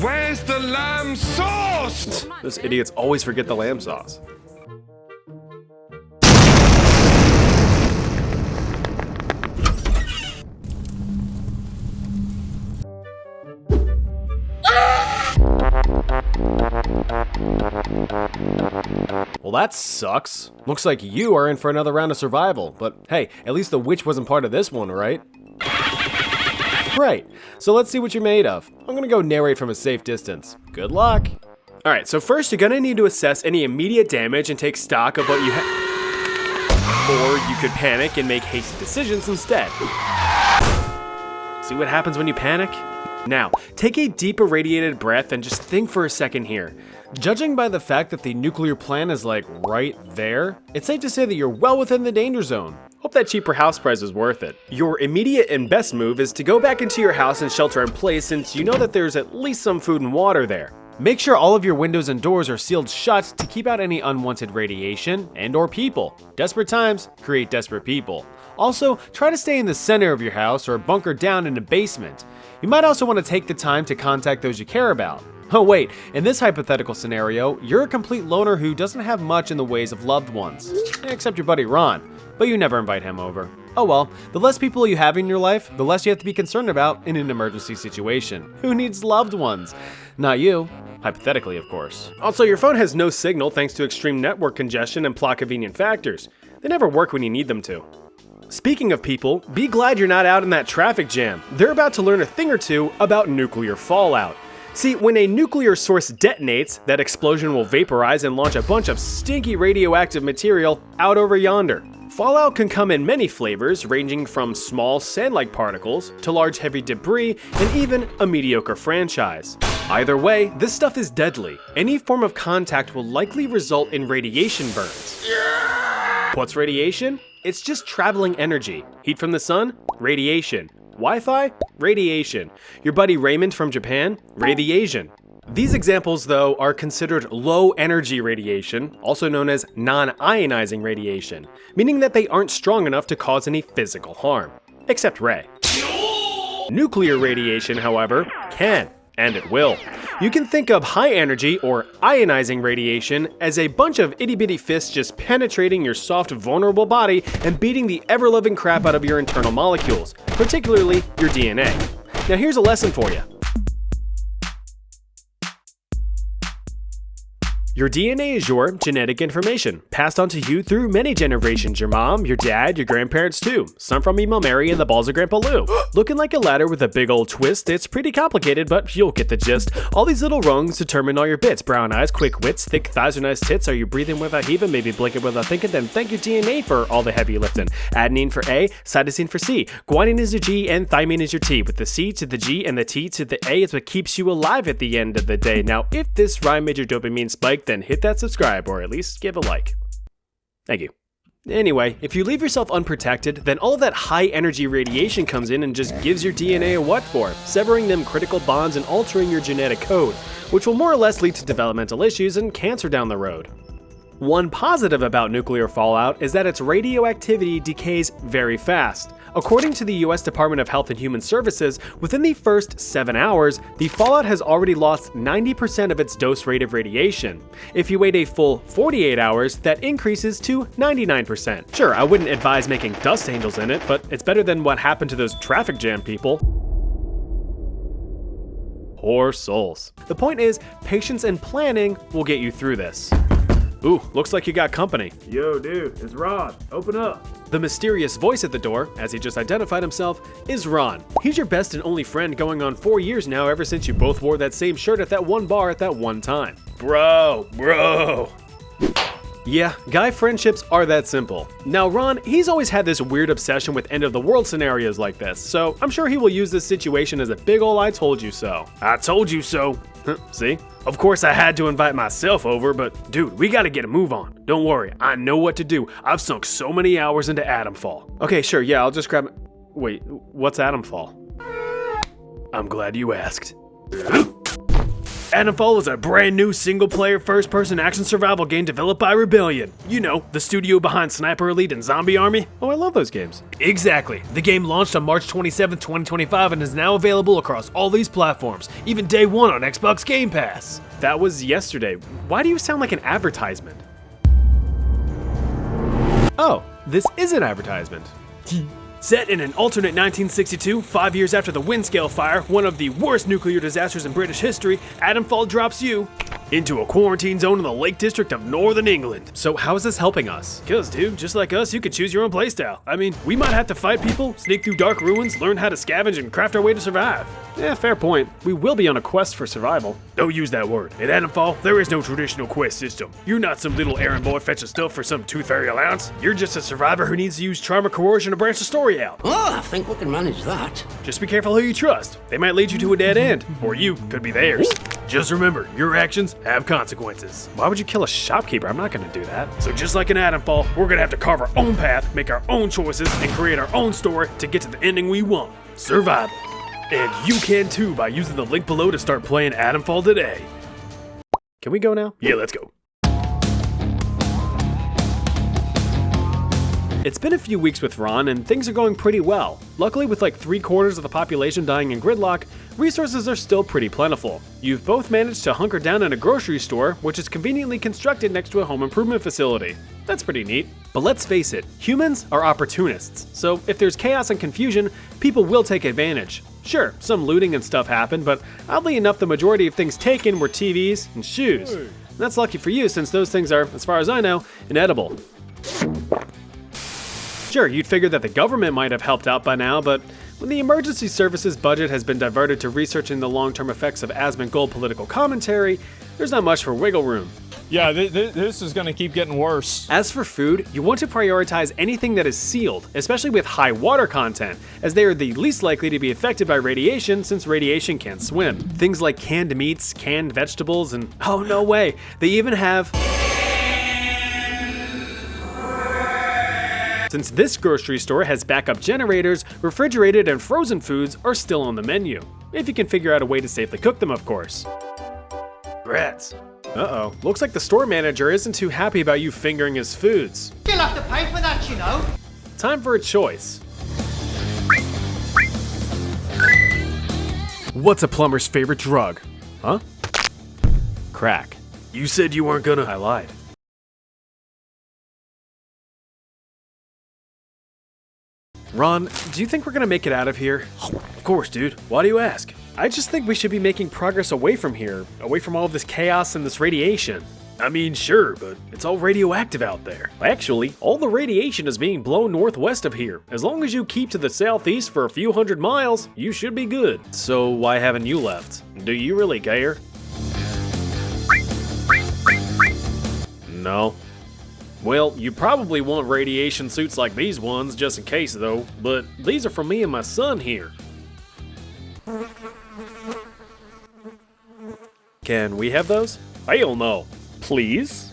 Where's the lamb sauce? Those idiots always forget the lamb sauce. Well, that sucks. Looks like you are in for another round of survival, but hey, at least the witch wasn't part of this one, right? Right, so let's see what you're made of. I'm gonna go narrate from a safe distance. Good luck. Alright, so first you're gonna need to assess any immediate damage and take stock of what you or you could panic and make hasty decisions instead. See what happens when you panic? Now, take a deep irradiated breath and just think for a second here. Judging by the fact that the nuclear plant is like right there, it's safe to say that you're well within the danger zone. Hope that cheaper house price is worth it. Your immediate and best move is to go back into your house and shelter in place since you know that there's at least some food and water there. Make sure all of your windows and doors are sealed shut to keep out any unwanted radiation and/or people. Desperate times create desperate people. Also, try to stay in the center of your house or bunker down in the basement. You might also want to take the time to contact those you care about. Oh wait, in this hypothetical scenario, you're a complete loner who doesn't have much in the ways of loved ones. Except your buddy Ron, but you never invite him over. Oh well, the less people you have in your life, the less you have to be concerned about in an emergency situation. Who needs loved ones? Not you. Hypothetically, of course. Also, your phone has no signal thanks to extreme network congestion and plot convenient factors. They never work when you need them to. Speaking of people, be glad you're not out in that traffic jam. They're about to learn a thing or two about nuclear fallout. See, when a nuclear source detonates, that explosion will vaporize and launch a bunch of stinky radioactive material out over yonder. Fallout can come in many flavors, ranging from small sand-like particles to large heavy debris and even a mediocre franchise. Either way, this stuff is deadly. Any form of contact will likely result in radiation burns. What's radiation? It's just traveling energy. Heat from the sun? Radiation. Wi-Fi? Radiation. Your buddy Raymond from Japan? Radiation. These examples, though, are considered low-energy radiation, also known as non-ionizing radiation, meaning that they aren't strong enough to cause any physical harm. Except Ray. Nuclear radiation, however, can, and it will. You can think of high-energy or ionizing radiation as a bunch of itty-bitty fists just penetrating your soft, vulnerable body and beating the ever-loving crap out of your internal molecules, particularly your DNA. Now here's a lesson for you. Your DNA is your genetic information, passed on to you through many generations. Your mom, your dad, your grandparents too. Some from Emo Mary and the balls of Grandpa Lou. Looking like a ladder with a big old twist, it's pretty complicated, but you'll get the gist. All these little rungs determine all your bits. Brown eyes, quick wits, thick thighs or nice tits. Are you breathing without heaving, maybe blinking without thinking? Then thank your DNA for all the heavy lifting. Adenine for A, cytosine for C. Guanine is your G and thymine is your T. With the C to the G and the T to the A is what keeps you alive at the end of the day. Now, if this rhyme made your dopamine spike, then hit that subscribe or at least give a like. Thank you. Anyway, if you leave yourself unprotected, then all of that high energy radiation comes in and just gives your DNA a what for, severing them critical bonds and altering your genetic code, which will more or less lead to developmental issues and cancer down the road. One positive about nuclear fallout is that its radioactivity decays very fast. According to the US Department of Health and Human Services, within the first 7 hours, the fallout has already lost 90% of its dose rate of radiation. If you wait a full 48 hours, that increases to 99%. Sure, I wouldn't advise making dust angels in it, but it's better than what happened to those traffic jam people. Poor souls. The point is, patience and planning will get you through this. Ooh, looks like you got company. Yo, dude, it's Ron. Open up. The mysterious voice at the door, as he just identified himself, is Ron. He's your best and only friend going on 4 years now ever since you both wore that same shirt at that one bar at that one time. Bro. Yeah, guy friendships are that simple. Now Ron, he's always had this weird obsession with end of the world scenarios like this, so I'm sure he will use this situation as a big ol' I told you so. I told you so. See? Of course I had to invite myself over, but dude, we gotta get a move on. Don't worry, I know what to do. I've sunk so many hours into Atomfall. Okay, sure, yeah, I'll just grab it. Wait, what's Atomfall? I'm glad you asked. Adamfall is a brand new single-player first-person action survival game developed by Rebellion. You know, the studio behind Sniper Elite and Zombie Army. Oh, I love those games. Exactly. The game launched on March 27, 2025 and is now available across all these platforms, even day one on Xbox Game Pass. That was yesterday. Why do you sound like an advertisement? Oh, this is an advertisement. Set in an alternate 1962, 5 years after the Windscale fire, one of the worst nuclear disasters in British history, Adamfall drops you into a quarantine zone in the Lake District of Northern England. So how is this helping us? Cause dude, just like us, you could choose your own playstyle. I mean, we might have to fight people, sneak through dark ruins, learn how to scavenge and craft our way to survive. Yeah, fair point. We will be on a quest for survival. Don't use that word. In Adamfall, there is no traditional quest system. You're not some little errand boy fetching stuff for some tooth fairy allowance. You're just a survivor who needs to use charm or coercion to branch the story out. Oh, I think we can manage that. Just be careful who you trust. They might lead you to a dead end, or you could be theirs. Just remember, your actions have consequences. Why would you kill a shopkeeper? I'm not gonna do that. So just like in Adamfall, we're gonna have to carve our own path, make our own choices, and create our own story to get to the ending we want. Survival. And you can too by using the link below to start playing Adamfall today. Can we go now? Yeah, let's go. It's been a few weeks with Ron, and things are going pretty well. Luckily, with like 3/4 of the population dying in gridlock, resources are still pretty plentiful. You've both managed to hunker down in a grocery store, which is conveniently constructed next to a home improvement facility. That's pretty neat. But let's face it, humans are opportunists, so if there's chaos and confusion, people will take advantage. Sure, some looting and stuff happened, but oddly enough, the majority of things taken were TVs and shoes. And that's lucky for you, since those things are, as far as I know, inedible. Sure, you'd figure that the government might have helped out by now, but when the emergency services budget has been diverted to researching the long-term effects of Asmongold political commentary, there's not much for wiggle room. Yeah, this is gonna keep getting worse. As for food, you want to prioritize anything that is sealed, especially with high water content, as they are the least likely to be affected by radiation since radiation can't swim. Things like canned meats, canned vegetables, and oh no way, they even have... Since this grocery store has backup generators, refrigerated and frozen foods are still on the menu. If you can figure out a way to safely cook them, of course. Rats. Uh-oh, looks like the store manager isn't too happy about you fingering his foods. You'll have to pay for that, you know. Time for a choice. What's a plumber's favorite drug? Huh? Crack. You said you weren't gonna... I lied. Ron, do you think we're gonna make it out of here? Of course, dude. Why do you ask? I just think we should be making progress away from here, away from all of this chaos and this radiation. I mean, sure, but it's all radioactive out there. Actually, all the radiation is being blown northwest of here. As long as you keep to the southeast for a few hundred miles, you should be good. So why haven't you left? Do you really care? No. Well, you probably want radiation suits like these ones just in case though, but these are for me and my son here. Can we have those? Hell no. Please?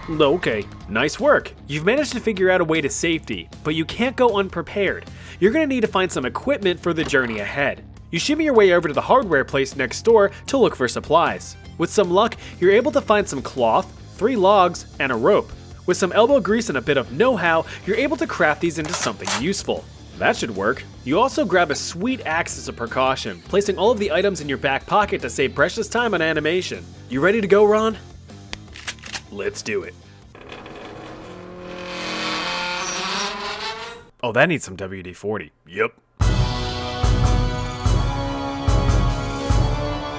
Okay, nice work. You've managed to figure out a way to safety, but you can't go unprepared. You're gonna need to find some equipment for the journey ahead. You shimmy your way over to the hardware place next door to look for supplies. With some luck, you're able to find some cloth, 3 logs, and a rope. With some elbow grease and a bit of know-how, you're able to craft these into something useful. That should work. You also grab a sweet axe as a precaution, placing all of the items in your back pocket to save precious time on animation. You ready to go, Ron? Let's do it. Oh, that needs some WD-40. Yep.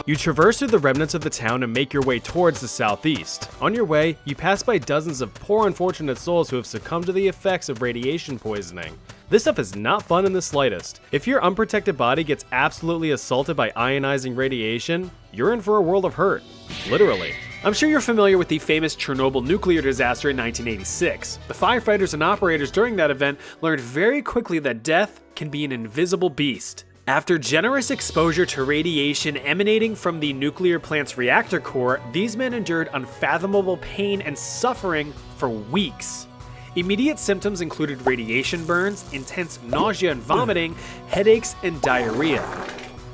You traverse through the remnants of the town and make your way towards the southeast. On your way, you pass by dozens of poor unfortunate souls who have succumbed to the effects of radiation poisoning. This stuff is not fun in the slightest. If your unprotected body gets absolutely assaulted by ionizing radiation, you're in for a world of hurt. Literally. I'm sure you're familiar with the famous Chernobyl nuclear disaster in 1986. The firefighters and operators during that event learned very quickly that death can be an invisible beast. After generous exposure to radiation emanating from the nuclear plant's reactor core, these men endured unfathomable pain and suffering for weeks. Immediate symptoms included radiation burns, intense nausea and vomiting, headaches, and diarrhea.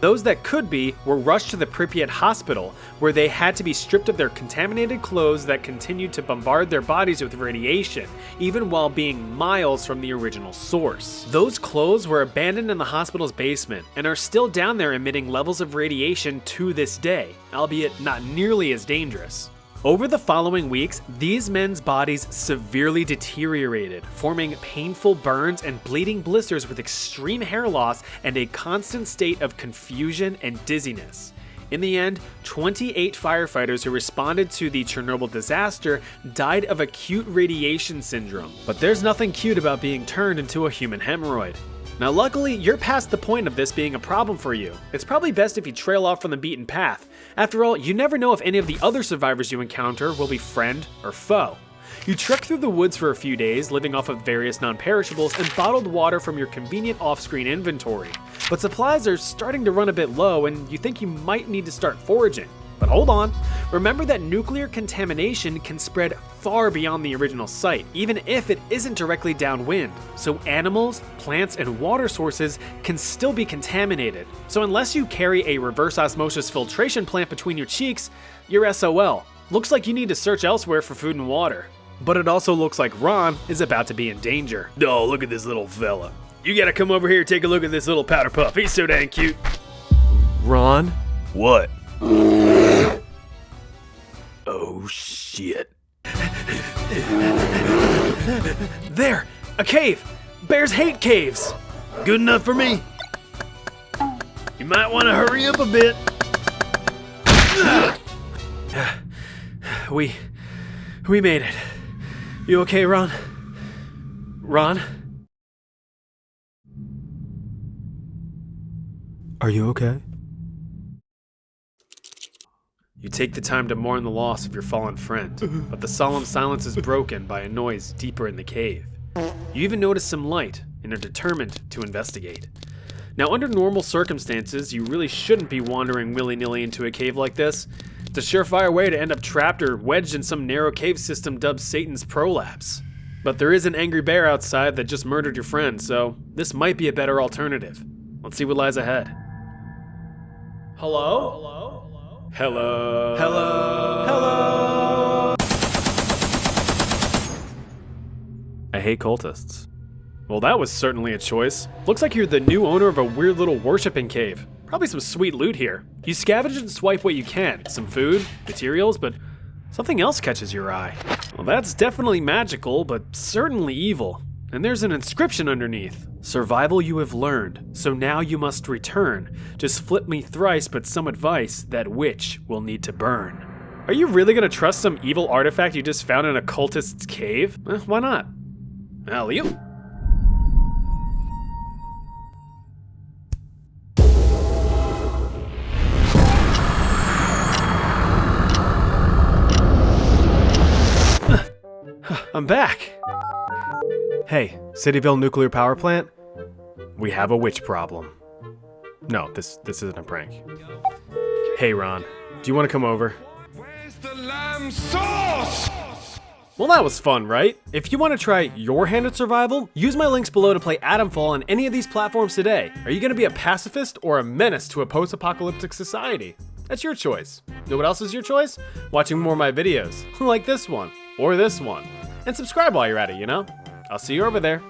Those that could be were rushed to the Pripyat hospital, where they had to be stripped of their contaminated clothes that continued to bombard their bodies with radiation, even while being miles from the original source. Those clothes were abandoned in the hospital's basement and are still down there emitting levels of radiation to this day, albeit not nearly as dangerous. Over the following weeks, these men's bodies severely deteriorated, forming painful burns and bleeding blisters with extreme hair loss and a constant state of confusion and dizziness. In the end, 28 firefighters who responded to the Chernobyl disaster died of acute radiation syndrome. But there's nothing cute about being turned into a human hemorrhoid. Now luckily, you're past the point of this being a problem for you. It's probably best if you trail off from the beaten path. After all, you never know if any of the other survivors you encounter will be friend or foe. You trek through the woods for a few days, living off of various non-perishables and bottled water from your convenient off-screen inventory. But supplies are starting to run a bit low and you think you might need to start foraging. But hold on, remember that nuclear contamination can spread far beyond the original site, even if it isn't directly downwind. So animals, plants, and water sources can still be contaminated. So unless you carry a reverse osmosis filtration plant between your cheeks, you're SOL. Looks like you need to search elsewhere for food and water. But it also looks like Ron is about to be in danger. Oh, look at this little fella. You gotta come over here and take a look at this little powder puff. He's so dang cute. Ron? What? Oh shit. There! A cave! Bears hate caves! Good enough for me. You might want to hurry up a bit. We made it. You okay, Ron? Ron? Are you okay? You take the time to mourn the loss of your fallen friend, but the solemn silence is broken by a noise deeper in the cave. You even notice some light and are determined to investigate. Now, under normal circumstances, you really shouldn't be wandering willy-nilly into a cave like this. It's a surefire way to end up trapped or wedged in some narrow cave system dubbed Satan's Prolapse. But there is an angry bear outside that just murdered your friend, so this might be a better alternative. Let's see what lies ahead. Hello? Hello? Hello? Hello? I hate cultists. Well, that was certainly a choice. Looks like you're the new owner of a weird little worshipping cave. Probably some sweet loot here. You scavenge and swipe what you can. Some food, materials, but something else catches your eye. Well, that's definitely magical, but certainly evil. And there's an inscription underneath. Survival you have learned, so now you must return. Just flip me thrice, but some advice, that witch will need to burn. Are you really gonna trust some evil artifact you just found in a cultist's cave? Why not? Alley-oop. I'm back. Hey, Cityville Nuclear Power Plant? We have a witch problem. No, this isn't a prank. Hey, Ron, do you want to come over? Where's the lamb sauce? Well, that was fun, right? If you want to try your hand at survival, use my links below to play Atomfall on any of these platforms today. Are you going to be a pacifist or a menace to a post-apocalyptic society? That's your choice. Know what else is your choice? Watching more of my videos, like this one, or this one. And subscribe while you're at it, you know? I'll see you over there.